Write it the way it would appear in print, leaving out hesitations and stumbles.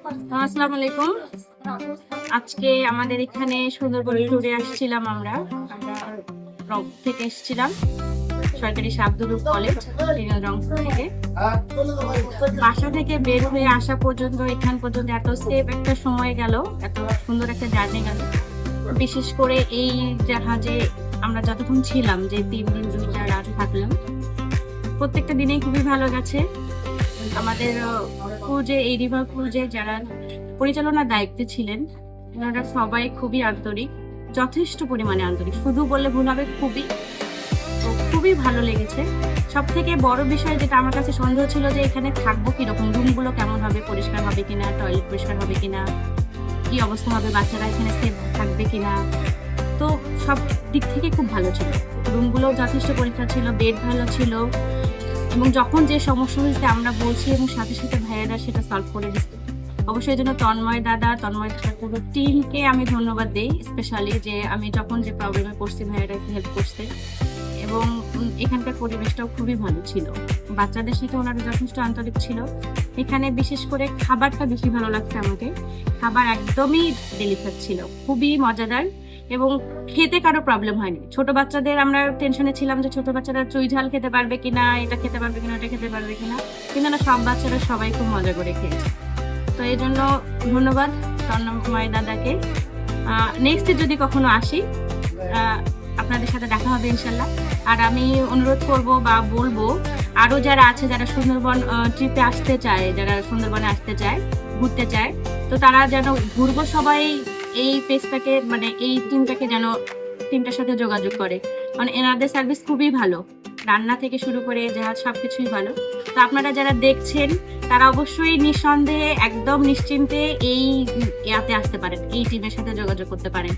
আসসালামু আলাইকুম। আজকে আমাদের এখানে সুন্দরবন ট্যুরে আসছিলাম আমরা থেকে এসেছিলাম সরকারি শাবদুরুপ কলেজ রংপুর থেকে। বাসা থেকে বের হয়ে আসা পর্যন্ত এখান পর্যন্ত এত সেফ একটা সময় গেল, এত সুন্দর একটা জার্নি গেল। বিশেষ করে এই জাহাজে আমরা যতক্ষণ ছিলাম, যে 3 দিন 2টা রাত থাকলাম, প্রত্যেকটা দিনেই খুবই ভালো গেছে। আমাদের ক্রুজে, এই রিভার ক্রুজে যারা পরিচালনার দায়িত্বে ছিলেন, ওনারা সবাই খুবই আন্তরিক, যথেষ্ট পরিমাণে আন্তরিক, শুধু বললে ভুল হবে, খুবই ভালো লেগেছে। সব থেকে বড় বিষয় যেটা আমার কাছে সন্দেহ ছিল, যে এখানে থাকবো কিরকম, রুমগুলো কেমন হবে, পরিষ্কার হবে কিনা, টয়লেট পরিষ্কার হবে কিনা, কি অবস্থা হবে, বাচ্চারা এখানে সেফ থাকবে কিনা। তো সব দিক থেকে খুব ভালো ছিল। রুমগুলো যথেষ্ট পরিষ্কার ছিল, বেড ভালো ছিল, এবং যখন যে সমস্যা হয়েছে আমরা বলছি এবং সাথে সাথে ভাইয়েরা সেটা সলভ করে দিচ্ছে। অবশ্যই এই জন্য তন্ময় দাদার পুরো টিমকে আমি ধন্যবাদ দিই স্পেশালি, যে আমি যখন যে প্রবলেমে পড়ছি ভাইয়েরা হেল্প করছে। এবং এখানকার পরিবেশটাও খুবই ভালো ছিল, বাচ্চাদের সাথে ওনারা যথেষ্ট আন্তরিক ছিল। এখানে বিশেষ করে খাবারটা বেশি ভালো লাগছে আমাকে। খাবার একদমই ডেলিকেট ছিল, খুবই মজাদার, এবং খেতে কারো প্রবলেম হয়নি। ছোট বাচ্চাদের আমরা টেনশনে ছিলাম যে ছোট বাচ্চারা চুই ঝাল খেতে পারবে কিনা, এটা খেতে পারবে কিনা, ওটা খেতে পারবে কিনা, কিন্তু না, সব বাচ্চারা সবাই খুব মজা করে খেয়েছে। তো এই জন্য ধন্যবাদ তন্ময় দাদাকে। নেক্সট যদি কখনো আসি, আপনাদের সাথে দেখা হবে ইনশাল্লাহ। আর আমি অনুরোধ করব বা বলবো, আরো যারা আছে, যারা সুন্দরবন ট্রিপে আসতে চায়, যারা সুন্দরবনে আসতে চায়, ঘুরতে চায়, তো তারা যেন ঘুরবো সবাই এই পেজটাকে, মানে এই টিমটার সাথে যোগাযোগ করে। মানে এনাদের সার্ভিস খুবই ভালো, রান্না থেকে শুরু করে জাহাজ সবকিছুই ভালো। তো আপনারা যারা দেখছেন, তারা অবশ্যই নিঃসন্দেহে একদম নিশ্চিন্তে এই ইয়াতে আসতে পারেন, এই টিমের সাথে যোগাযোগ করতে পারেন।